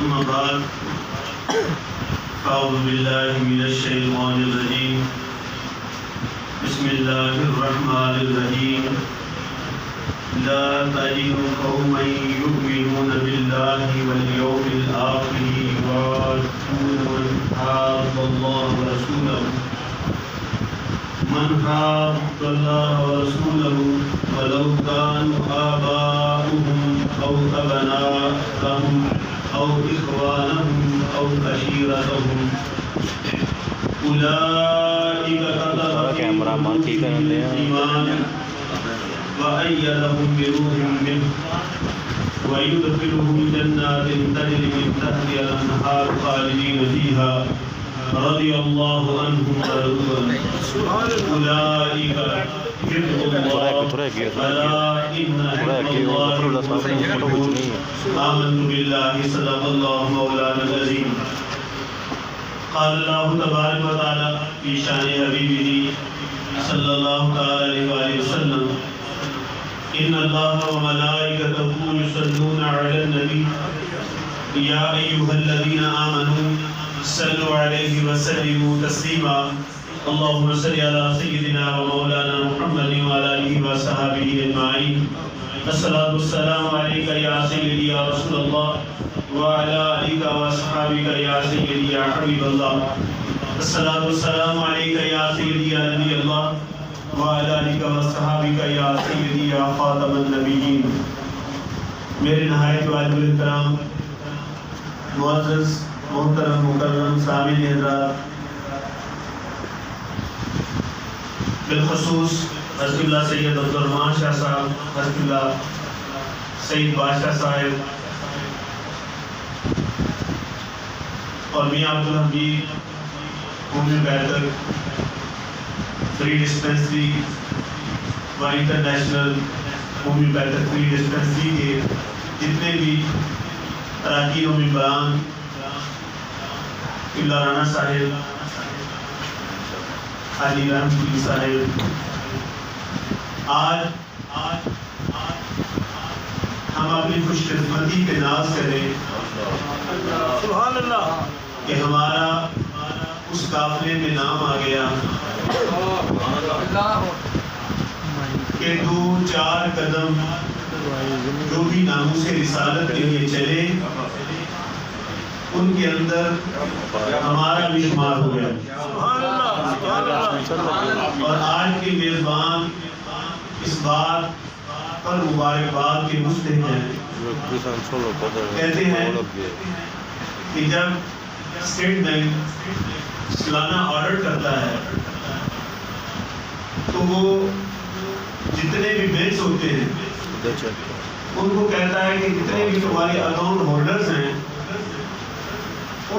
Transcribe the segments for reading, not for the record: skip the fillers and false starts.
أما بعد أعوذ بالله من الشيطان الرجيم بسم الله الرحمن الرحيم لا تجد قوما يؤمنون بالله واليوم الآخر يوادون من حاد الله ورسوله ولو كانوا آباؤهم أو أبناءهم أو إخوانهم أو عشيرتهم أولئك كتب في قلوبهم الإيمان وأيدهم بروح منه ويدخلهم جنات تجري من تحتها الأنهار خالدين فيها رضي الله عنهم ورضوا عنه أولئك حزب الله ألا إن حزب الله هم المفلحون آمنت بالله صدق الله مولانا العظيم قال الله تبارك وتعالى في شان حبيبه صلى الله عليه وآله وسلم إن الله وملائكته يصلون على النبي يا أيها الذين آمنوا صلوا عليه وسلموا تسليما اللهم صل على سيدنا ومولانا محمد وعلى آله وصحبه أجمعين الصلاة والسلام عليك يا سيدي يا رسول الله وعلى آلك وأصحابك يا سيدي يا حبيب الله الصلاة والسلام عليك يا سيدي يا نبي الله وعلى آلك وأصحابك يا سيدي يا خاتم النبيين میرے نہایت واجب الاحترام معزز محترم مکرم سامعین حضرات، بالخصوص حضرت اللہ سید عبدالرحمان شاہ صاحب، حضرت اللہ سید بادشاہ صاحب اور میاں عبدالحمید قومی بیٹر فری ڈسپنسری و انٹرنیشنل قومی بیٹر فری ڈسپنسری کے جتنے بھی اراکین و ممبران، قبلہ رانا صاحب، حاجی رحمت صاحب، آج ہم اپنی خوش قسمتی پہ ناز کریں سبحان اللہ کہ ہمارا اس قافلے میں نام آ گیا کہ 2-4 قدم جو بھی ناموس رسالت کے لیے چلے ان کے اندر ہمارا بھی شمار ہو گیا اور آج کے میزبان اس بات پر مبارکباد کے مستحق ہیں۔ کہتے ہیں کہ جب اسٹیٹ بینک سالانہ آڈٹ کرتا ہے تو وہ جتنے بھی بینکس ہوتے ہیں ان کو کہتا ہے کہ جتنے بھی تمہارے اکاؤنٹ ہولڈرز ہیں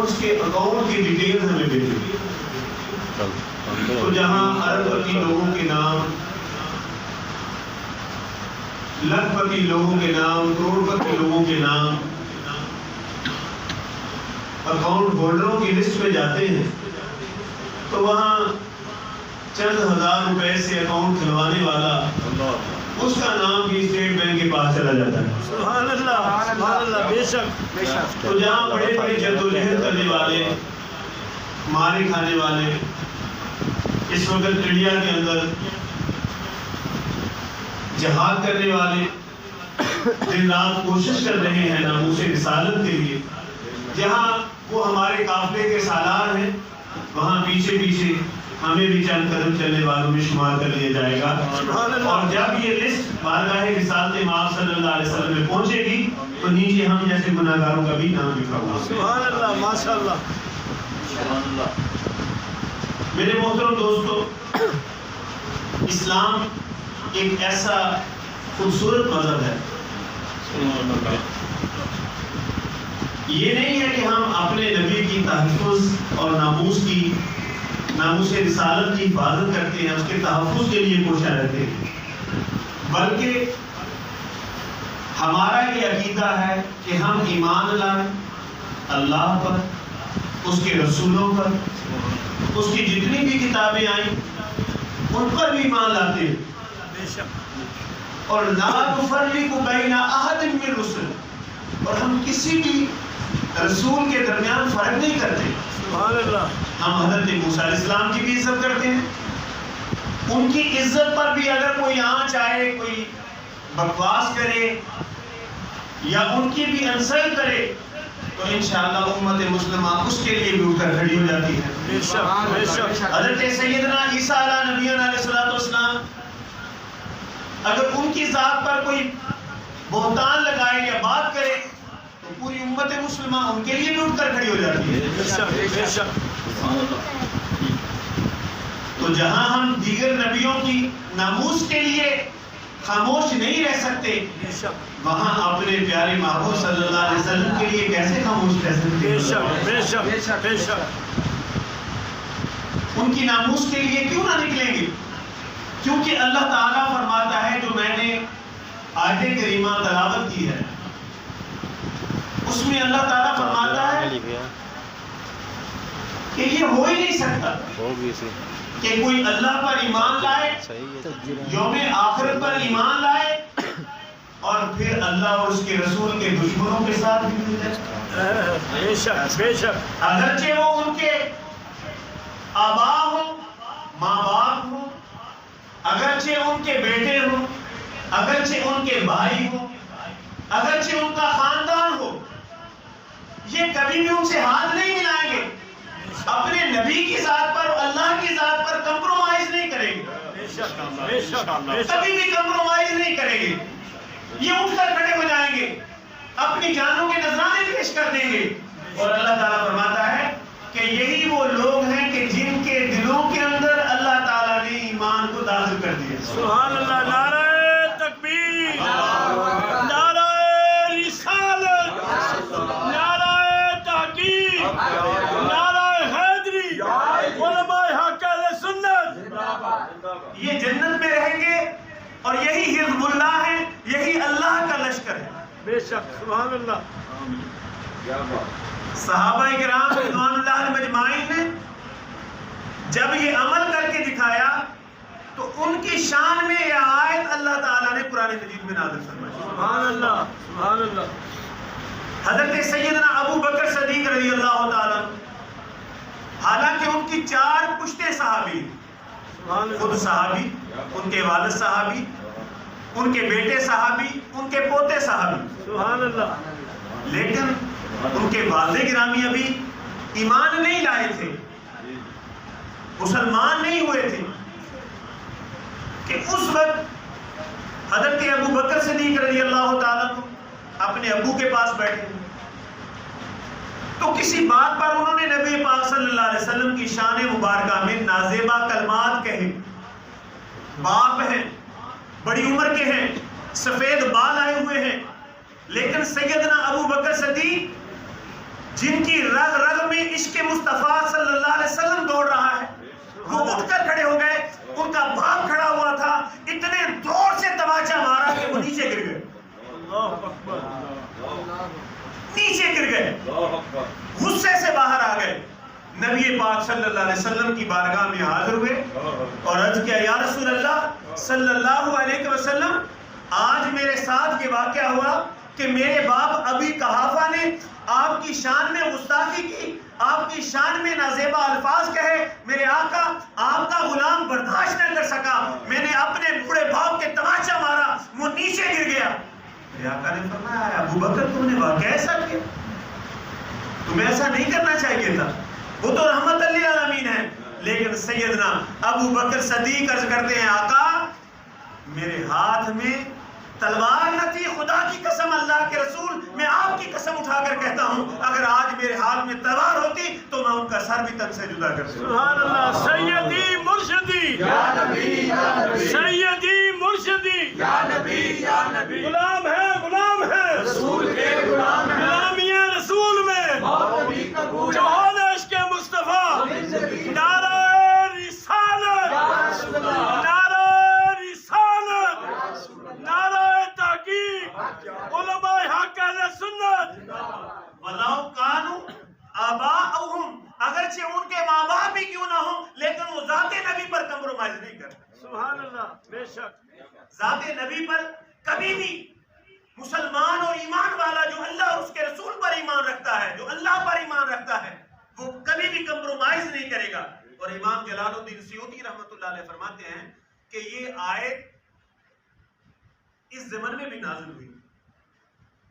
اس کے اکاؤنٹ کی ڈیٹیلز ہمیں بھیجیں۔ تو جہاں ارب پتی لوگوں کے نام، لاکھ پتی لوگوں کے نام، کروڑ پتی لوگوں کے نام اکاؤنٹ ہولڈروں کی لسٹ میں جاتے ہیں تو وہاں چند ہزار روپے سے اکاؤنٹ کھلوانے والا اس کا نام بھی اسٹیٹ بینک کے پاس چلا جاتا ہے۔ سبحان اللہ، سبحان اللہ، بے شک۔ تو جہاں بڑے بڑے جدوجہد کرنے والے، مارے کھانے والے اس وقت انڈیا کے اندر جہاد کرنے والے دن رات کوشش کر رہے ہیں ناموس رسالت کے لیے، جہاں وہ ہمارے قافلے کے سالار ہیں وہاں پیچھے پیچھے ہمیں بھی چند قدم چلنے والوں میں شمار کر لیا جائے گا۔ اور جب یہ لسٹ بارگاہ رسالت مآب صلی اللہ علیہ وسلم میں پہنچے گی تو نیچے ہم جیسے گناہگاروں کا بھی نام لکھا ہوگا۔ سبحان اللہ، ماشاء اللہ، سبحان اللہ۔ میرے محترم دوستو، اسلام ایک ایسا خوبصورت مذہب ہے، یہ نہیں ہے کہ ہم اپنے نبی کی تحفظ اور ناموس رسالت کی حفاظت کرتے ہیں، اس کے تحفظ کے لیے کوشاں رہتے ہیں، بلکہ ہمارا یہ عقیدہ ہے کہ ہم ایمان لائیں اللہ پر، اس کے رسولوں پر، اس کی جتنی بھی کتابیں آئیں ان پر بھی ایمان لاتے ہیں، اور لا نفرق بین احد من الرسل، اور ہم کسی بھی رسول کے درمیان فرق نہیں کرتے. سبحان اللہ. ہم حضرت موسیٰ علیہ السلام کی بھی عزت کرتے ہیں. ان کی عزت پر بھی اگر کوئی آنچ آئے, کوئی بکواس کرے یا ان کی بھی انسلٹ کرے تو انشاءاللہ امت مسلمہ اس کے لیے بھی اٹھ کر کھڑی ہو جاتی ہے. بے شک بے شک. حضرت سیدنا عیسیٰ علیہ نبینا علیہ السلام اگر ان کی ذات پر کوئی بہتان لگائے یا بات کرے تو پوری امت مسلمہ ان کے لیے بھی اٹھ کر کھڑی ہو جاتی ہے. بے شک بے شک. تو جہاں ہم دیگر نبیوں کی ناموس کے لیے خاموش نہیں رہ سکتے, وہاں اپنے پیارے محبوب صلی اللہ علیہ وسلم کے لیے کیسے خاموش رہ سکتے ہیں؟ بے شک بے شک بے شک. ان کی ناموس کے لیے کیوں نہ نکلیں گے؟ کیونکہ اللہ تعالیٰ فرماتا ہے, جو میں نے آیت کریمہ تلاوت کی ہے اس میں اللہ تعالیٰ فرماتا ہے کہ یہ ہو ہی نہیں سکتا کہ کوئی اللہ پر ایمان لائے, یوم آخرت پر ایمان لائے اور پھر اللہ اور اس کے رسول کے دشمنوں کے ساتھ بھی مل جائے. بے شک بے شک. اگرچہ وہ ان کے آبا ہوں, ماں باپ ہوں, اگرچہ ان کے بیٹے ہوں, اگرچہ ان کے بھائی ہوں, اگرچہ ان کا خاندان ہو, یہ کبھی بھی ان سے ہاتھ نہیں ملائیں گے. اپنے نبی کی ذات پر, اللہ کی ذات پر کمپرومائز نہیں کریں گے, کبھی بھی کمپرومائز نہیں کریں گے. یہ اٹھ کر کھڑے ہو جائیں گے, اپنی جانوں کے نذرانے پیش کر دیں گے. اور اللہ تعالیٰ فرماتا ہے کہ یہی وہ لوگ ہیں کہ جن کے دلوں کے اندر اللہ تعالیٰ نے ایمان کو داخل کر دیا. سبحان اللہ. نعرہ تکبیر, نعرہ رسالت, نعرہ تحقیق, نعرہ حیدری, علماء حق اہل سنت. یہ جنت میں رہیں گے اور یہی حزب اللہ ہے, یہی اللہ کا لشکر ہے. بے شک. سبحان اللہ. صحابہ کرام رضوان اللہ مجمعین نے جب یہ عمل کر کے دکھایا تو ان کی شان میں یہ آیت اللہ تعالیٰ نے قرآن مجید میں نازل فرمائی. سبحان اللہ سبحان اللہ. حضرت سیدنا ابو بکر صدیق رضی اللہ تعالیٰ, حالانکہ ان کی 4 پشتے صحابی, خود صحابی, ان کے والد صحابی, ان کے بیٹے صحابی, ان کے پوتے صحابی, سبحان اللہ, لیکن ان کے والد گرامی ابھی ایمان نہیں لائے تھے, مسلمان نہیں ہوئے تھے کہ اس وقت حضرت ابو بکر صدیق رضی اللہ تعالیٰ کو اپنے ابو کے پاس بیٹھے تو کسی بات پر انہوں نے نبی پاک صلی اللہ علیہ وسلم کی شان مبارکہ میں نازیبہ کلمات کہے. باپ ہیں, بڑی عمر کے ہیں, سفید بال آئے ہوئے ہیں, لیکن سیدنا ابو بکر صدیق جن کی رگ رگ میں عشق مصطفیٰ صلی اللہ علیہ وسلم دوڑ رہا ہے, وہ اٹھ کر کھڑے ہو گئے. ان کا باپ کھڑا ہوا تھا, اتنے زور سے تماچا مارا کہ وہ نیچے گر گئے. نیچے گر گئے, غصے سے باہر آ گئے. نبی پاک صلی اللہ علیہ وسلم کی بارگاہ میں حاضر ہوئے اور عرض کیا, یا رسول اللہ صلی اللہ علیہ وسلم, آج میرے ساتھ یہ واقعہ ہوا کہ میرے باپ ابی قحافہ نے آپ کی شان میں گستاخی کی, آپ کی شان میں نازیبہ الفاظ کہے. میرے آقا آپ کا غلام برداشت نہ کر سکا, میں نے اپنے بوڑھے باپ کے تماچا مارا, وہ نیچے گر گیا. میرے آقا نے فرمایا, ابو بکر تم نے واقعہ ایسا کیا, تمہیں ایسا نہیں کرنا چاہیے تھا, وہ تو رحمت للعالمین ہے. لیکن سیدنا ابو بکر صدیق عرض کرتے ہیں, آقا میرے ہاتھ میں تلوار نہ تھی, خدا کی قسم, اللہ کے رسول, میں آپ کی قسم اٹھا کر کہتا ہوں, اگر آج میرے ہاتھ میں تلوار ہوتی تو میں ان کا سر بھی تن سے جدا کر سکتا. سبحان اللہ. سیدی مرشدی یا نبی یا نبی, سیدی مرشدی یا نبی یا نبی, غلام ہے رسول کے غلام ہے, غلامی رسول میں جو حال عشق مصطفیٰ. نعرہ رسالت, نعرہ رسالت, نعرہ تحقیق, علماء حق اہل سنت. وَلَوْ كَانُوا آبَاءَهُمْ, اگرچہ ان کے ماں باپ بھی کیوں نہ ہوں, لیکن وہ ذات نبی پر کمپرومائز نہیں کرتے. سبحان اللہ. بے شک. ذات نبی پر کبھی بھی مسلمان اور ایمان والا جو اللہ اور اس کے رسول پر ایمان رکھتا ہے, جو اور امام جلال الدین سیوطی رحمۃ اللہ علیہ فرماتے ہیں کہ یہ آیت اس زمن میں بھی نازل ہوئی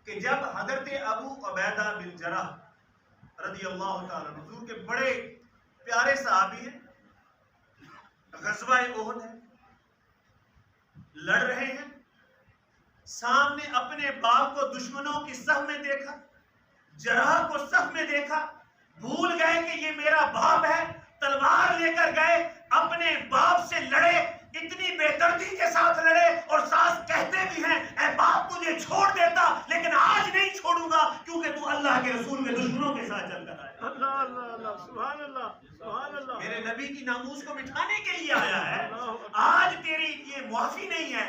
کہ جب حضرت ابو عبیدہ بن جراح رضی اللہ تعالیٰ حضور کے بڑے پیارے صحابی ہیں، غزوہ احد ہے، لڑ رہے ہیں، سامنے اپنے باپ کو دشمنوں کی صف میں دیکھا، جراح کو صف میں دیکھا، بھول گئے کہ یہ میرا باپ ہے، تلوار لے کر گئے، اپنے باپ سے لڑے، اتنی بے دردی کے ساتھ لڑے، اور ساس کہتے بھی ہیں اے باپ تجھے چھوڑ دیتا لیکن آج نہیں چھوڑوں گا کیونکہ تو اللہ کے رسول کے دشمنوں کے ساتھ چل کر آیا۔ اللہ اللہ اللہ، سبحان اللہ سبحان اللہ، میرے نبی کی ناموس کو مٹھانے کے لیے آیا ہے، آج تیری یہ معافی نہیں ہے،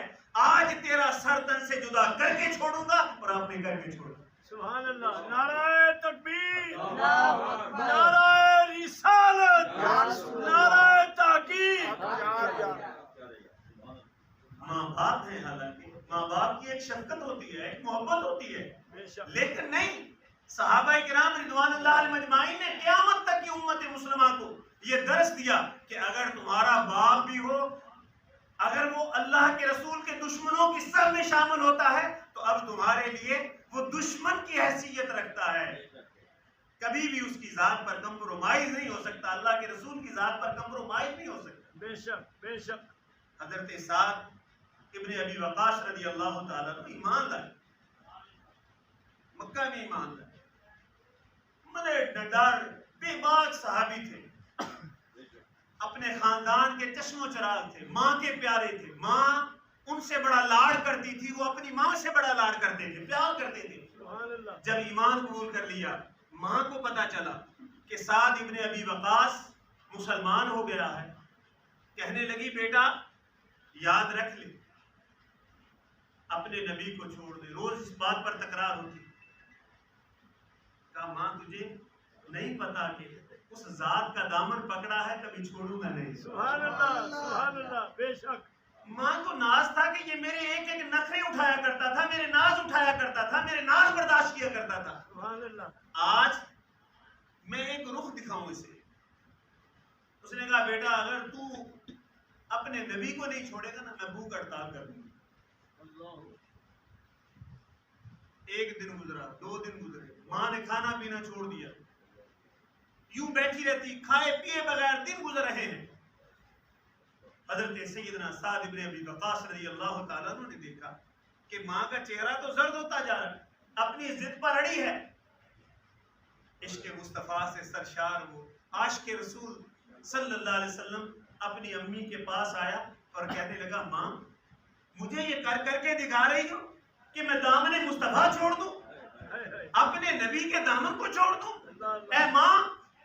آج تیرا سر تن سے جدا کر کے چھوڑوں گا اور اپنے گھر میں چھوڑوں گا۔ سبحان اللہ، نعرہ تکبیر، نعرہ رسالت، نعرہ تحقیق۔ ماں باپ ہیں، حالانکہ ماں باپ کی ایک شفقت ہوتی ہے، ایک محبت ہوتی ہے، لیکن نہیں، صحابہ کرام رضوان اللہ علیہم اجمعین نے قیامت تک کی امت مسلمہ کو یہ درس دیا کہ اگر تمہارا باپ بھی ہو، اگر وہ اللہ کے رسول کے دشمنوں کی صف میں شامل ہوتا ہے تو اب تمہارے لیے وہ دشمن کی حیثیت رکھتا ہے، کبھی بھی اس کی ذات پر کمپرومائز نہیں ہو سکتا، اللہ کے رسول کی ذات پر کمپرومائز نہیں ہو سکتا۔ بے شک بے شک۔ حضرت سعد ابن ابی وقاص رضی اللہ تعالیٰ عنہ ایمان لائے، مکہ میں ایمان لائے، بڑے ڈنڈار بے باک صحابی تھے، اپنے خاندان کے چشم و چراغ تھے، ماں کے پیارے تھے، ماں ان سے بڑا لاڑ کرتی تھی، وہ اپنی ماں سے بڑا لاڑ کرتے تھے، پیار کرتے تھے۔ جب ایمان قبول کر لیا، ماں کو پتا چلا کہ سعد ابن ابی وقاص مسلمان ہو گیا ہے، کہنے لگی بیٹا یاد رکھ لے، اپنے نبی کو چھوڑ دے، روز اس بات پر تکرار ہوتی۔ کہا ماں تجھے نہیں پتا کہ اس ذات کا دامن پکڑا ہے کبھی چھوڑوں گا نہیں۔ سبحان اللہ سبحان اللہ، بے شک۔ ماں کو ناز تھا کہ یہ میرے ایک ایک نخرے اٹھایا کرتا تھا، میرے ناز اٹھایا کرتا تھا، میرے ناز برداشت کیا کرتا تھا۔ سبحان اللہ۔ آج میں ایک رخ دکھاؤں اسے۔ اس نے کہا بیٹا اگر تو اپنے نبی کو نہیں چھوڑے گا نا میں بھوک ہڑتال کر دوں گا۔ ایک دن گزرا، 2 دن گزرے، ماں نے کھانا پینا چھوڑ دیا، یوں بیٹھی رہتی، کھائے پیے بغیر دن گزر رہے ہیں۔ حضرت سیدنا سعد ابن ابی وقاص رضی اللہ تعالیٰ عنہ نے دیکھا کہ ماں کا چہرہ تو زرد ہوتا جا رہا ہے، اپنی ضد پر اڑی ہے۔ عشق مصطفیٰ سے سرشار وہ عاشق رسول صلی اللہ علیہ وسلم اپنی امی کے پاس آیا اور کہنے لگا ماں مجھے یہ کر کر کے دکھا رہی ہو کہ میں دامن مصطفیٰ چھوڑ دوں، اپنے نبی کے دامن کو چھوڑ دوں؟ اے ماں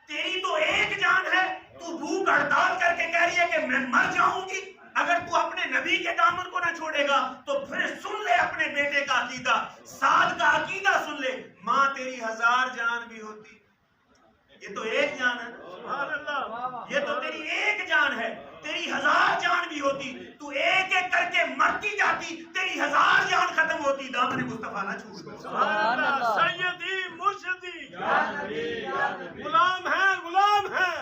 تیری تو ایک جان ہے، تو بھوک ہڑتال کر کے کہہ رہی ہے کہ میں مر جاؤں گی۔ اگر تو اپنے نبی کے دامن کو نہ چھوڑے گا تو پھر سن لے اپنے بیٹے کا عقیدہ، سعد کا عقیدہ سن لے، ماں تیری 1000 جان بھی ہوتی، یہ تو ایک جان ہے، سبحان اللہ، یہ تو تیری ایک جان ہے، تیری 1000 جان بھی ہوتی، تو ایک ایک کر کے مرتی جاتی، تیری 1000 جان ختم ہوتی، دامن مصطفیٰ نہ چھوڑ۔ سبحان اللہ، سیدی مرشدی، غلام ہیں غلام ہیں،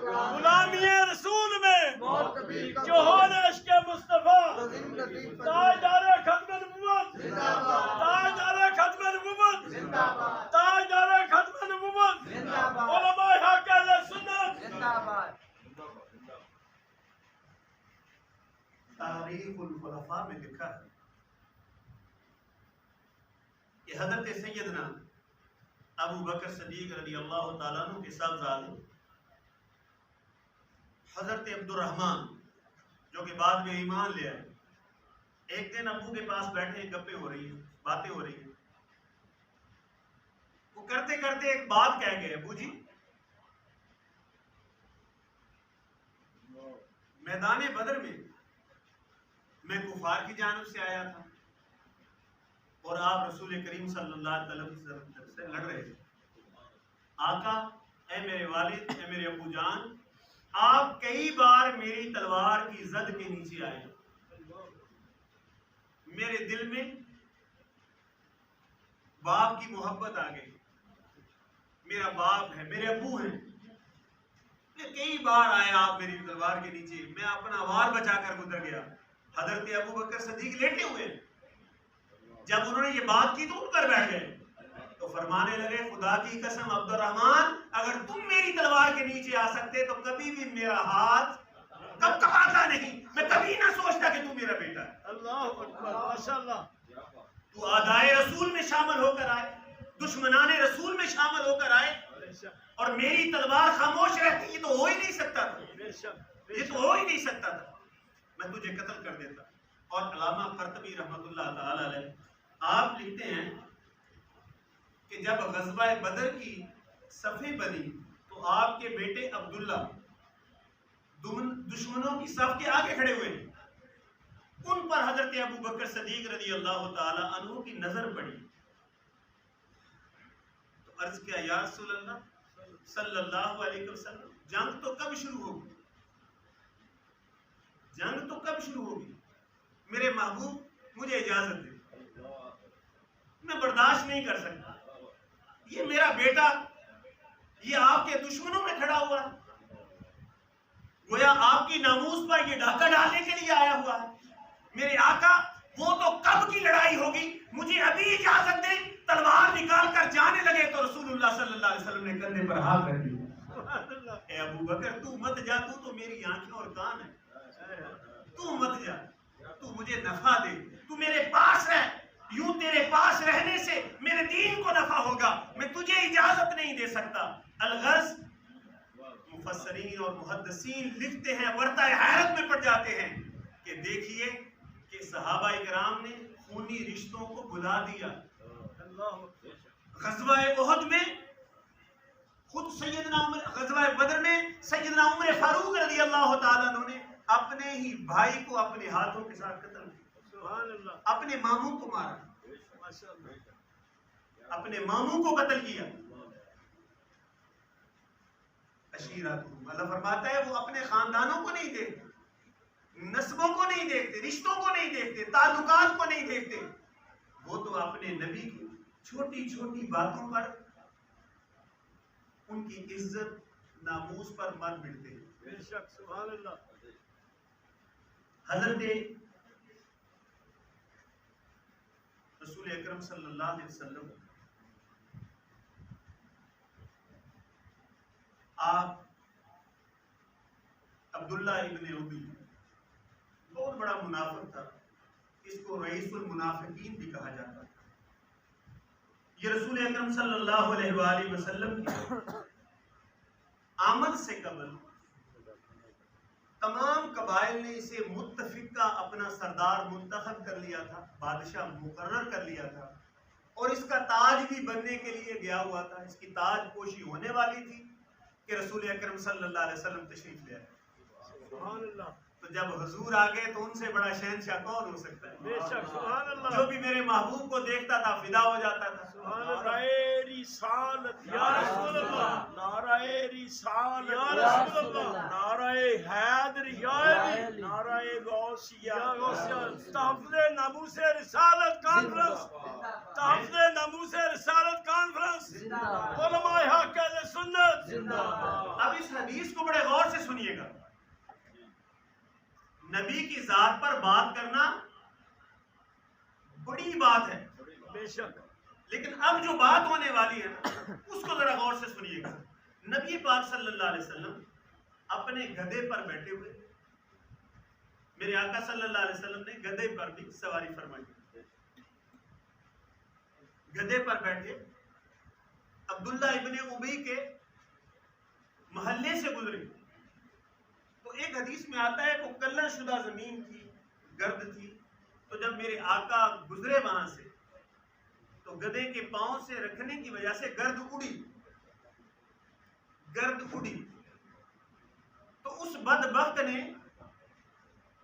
غلامی رسول میں جوہر عشق مصطفیٰ، تاجدار ختم نبوت، تاجدار ختم نبوت، تاجدار ختم نبوت، علماء حق اہل سنت۔ تاریخ الخلفاء میں لکھا ہے کہ حضرت سیدنا ابو بکر صدیق رضی اللہ تعالیٰ عنہ کے صاحبزادے حضرت عبد الرحمن جو کہ بعد میں ایمان لے آئے، ایک دن ابو کے پاس بیٹھے، گپیں ہو رہی ہیں، باتیں ہو رہی ہیں، وہ کرتے کرتے ایک بات کہہ گئے، ابو جی میدان بدر میں کفار کی جانب سے آیا تھا اور آپ رسول کریم صلی اللہ علیہ وسلم سے لڑ رہے تھے۔ آقا اے میرے والد، اے میرے ابو جان، آپ کئی بار میری تلوار کی زد کے نیچے آئے، میرے دل میں باپ کی محبت آ گئی، میرا باپ ہے، میرے ابو ہیں، کہ کئی بار آئے آپ میری تلوار کے نیچے، میں اپنا وار بچا کر گزر گیا. حضرت ابو بکر صدیق لیٹے ہوئے، جب انہوں نے یہ بات کی تو اٹھ کر بیٹھ گئے، تو فرمانے لگے خدا کی قسم عبد الرحمن اگر تم میری تلوار کے نیچے آ سکتے تو کبھی بھی میرا ہاتھ کب کپاتا نہیں، میں کبھی نہ سوچتا کہ تو میرا بیٹا ہے. اللہ اکبر، ماشاءاللہ. تو اعدائے رسول میں شامل ہو کر آئے، دشمنان رسول میں شامل ہو کر آئے، اور میری تلوار خاموش رہتی. یہ تو ہو ہی نہیں سکتا تھا، یہ تو ہو ہی نہیں سکتا تھا، میں تجھے قتل کر دیتا. اور علامہ قرطبی رحمت اللہ تعالی علیہ آپ لکھتے ہیں کہ جب غزوہ بدر کی صفیں بنی تو آپ کے بیٹے عبداللہ دشمنوں کی صف کے آگے کھڑے ہوئے، ان پر حضرت ابو بکر صدیق رضی اللہ تعالی عنہ کی نظر پڑی. تو عرض کیا یا رسول اللہ صلی اللہ علیہ وسلم جنگ تو کب شروع ہوگی، جنگ تو کب شروع ہوگی، میرے محبوب مجھے اجازت دے، میں برداشت نہیں کر سکتا. یہ میرا بیٹا یہ آپ کے دشمنوں میں کھڑا ہوا ہے، گویا آپ کی ناموس پر یہ ڈاکہ ڈالنے کے لیے آیا ہوا ہے. میرے آقا وہ تو کب کی لڑائی ہوگی، مجھے ابھی اجازت دیں. تلوار نکال کر جانے لگے تو رسول اللہ صلی اللہ علیہ وسلم نے کندھے پر ہاتھ رکھ دیا. اے ابو بکر تو مت جا، تو میری آنکھیں اور کان ہے، تو مت جا، تو مجھے نفع دے، تو میرے پاس رہ. یوں تیرے پاس رہنے سے میرے دین کو نفع ہوگا، میں تجھے اجازت نہیں دے سکتا. الغرض مفسرین اور محدثین لکھتے ہیں، ورطہ حیرت میں پڑ جاتے ہیں کہ دیکھیے کہ صحابہ کرام نے خونی رشتوں کو بلا دیا. غزوہ احد میں خود سیدنا عمر، غزوہ بدر میں سیدنا عمر فاروق رضی اللہ تعالیٰ عنہ نے اپنے ہی بھائی کو اپنے ہاتھوں کے ساتھ قتل کیا. اپنے ماموں کو مارا، اپنے ماموں کو قتل کیا. عشیرتہم، اللہ فرماتا ہے وہ اپنے خاندانوں کو نہیں دیکھتے، نسبوں کو نہیں دیکھتے، رشتوں کو نہیں دیکھتے، تعلقات کو نہیں دیکھتے. وہ تو اپنے نبی کی چھوٹی چھوٹی باتوں پر ان کی عزت ناموس پر مر مٹتے ہیں. بے شک، سبحان اللہ. حضرت رسول اکرم صلی اللہ علیہ وسلم آپ عبداللہ ابن ابی بہت بڑا منافق تھا، اس کو رئیس المنافقین بھی کہا جاتا تھا. یہ رسول اکرم صلی اللہ علیہ وآلہ وسلم کی آمد سے قبل تمام قبائل نے اسے متفق کا اپنا سردار منتخب کر لیا تھا، بادشاہ مقرر کر لیا تھا، اور اس کا تاج بھی بننے کے لیے گیا ہوا تھا. اس کی تاج پوشی ہونے والی تھی کہ رسول اکرم صلی اللہ علیہ وسلم تشریف لے آئے. سبحان اللہ. تو جب حضور آ گئے تو ان سے بڑا شہنشاہ کون ہو سکتا ہے؟ بے شک، سبحان اللہ. جو بھی میرے محبوب کو دیکھتا تھا فدا ہو جاتا تھا. سبحان اللہ. نعرہ رسالت یا رسول اللہ، نعرہ رسالت یا رسول اللہ، نعرہ حیدر یا علی، نعرہ غوثیہ یا غوثیہ. تحفظ ناموس رسالت کانفرنس، تحفظ ناموس رسالت کانفرنس، علماء حق اہل سنت زندہ باد. اب اس حدیث کو بڑے غور سے سنیے گا. نبی کی ذات پر بات کرنا بڑی بات ہے، بے شک. لیکن اب جو بات ہونے والی ہے اس کو ذرا غور سے سنیے گا. نبی پاک صلی اللہ علیہ وسلم اپنے گدھے پر بیٹھے ہوئے، میرے آقا صلی اللہ علیہ وسلم نے گدھے پر بھی سواری فرمائی. گدھے پر بیٹھے عبداللہ ابن ابی کے محلے سے گزرے تو ایک حدیث میں آتا ہے وہ کلر شدہ زمین تھی، گرد تھی. تو جب میرے آقا گزرے وہاں سے تو گدھے کے پاؤں سے رکھنے کی وجہ سے گرد اڑی. تو اس بدبخت نے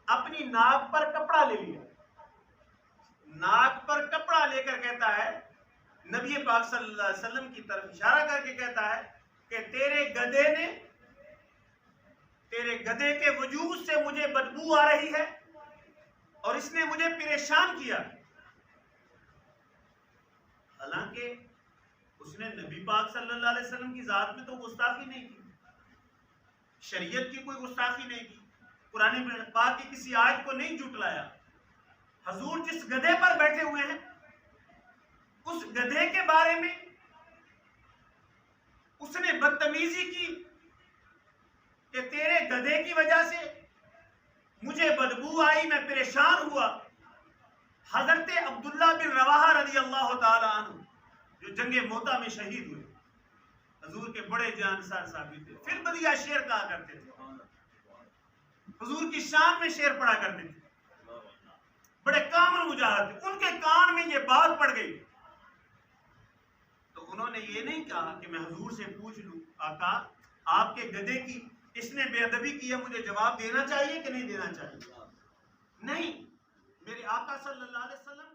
اپنی ناک پر کپڑا لے لیا. ناک پر کپڑا لے کر کہتا ہے، نبی پاک صلی اللہ علیہ وسلم کی طرف اشارہ کر کے کہتا ہے کہ تیرے گدھے کے وجود سے مجھے بدبو آ رہی ہے اور اس نے مجھے پریشان کیا. حالانکہ اس نے نبی پاک صلی اللہ علیہ وسلم کی ذات میں تو گستاخی نہیں کی، شریعت کی کوئی گستاخی نہیں کی، قرآن پاک کی کسی آیت کو نہیں جھٹلایا۔ حضور جس گدھے پر بیٹھے ہوئے ہیں اس گدھے کے بارے میں اس نے بدتمیزی کی کہ تیرے گدھے کی وجہ سے مجھے بدبو آئی، میں پریشان ہوا۔ حضرت عبداللہ بن رواحہ رضی اللہ تعالی عنہ جو جنگ موتا میں شہید ہوئے، حضور کے بڑے جانسار صحابی تھے، پھر بدیہ شعر کہا کرتے تھے، حضور کی شان میں شعر پڑھا کرتے تھے، بڑے کامل مجاہد تھے۔ ان کے کان میں یہ بات پڑ گئی تو انہوں نے یہ نہیں کہا کہ میں حضور سے پوچھ لوں آقا آپ کے گدھے کی اس نے بے ادبی کی ہے، مجھے جواب دینا چاہیے کہ نہیں دینا چاہیے؟ نہیں، میرے آقا صلی اللہ علیہ وسلم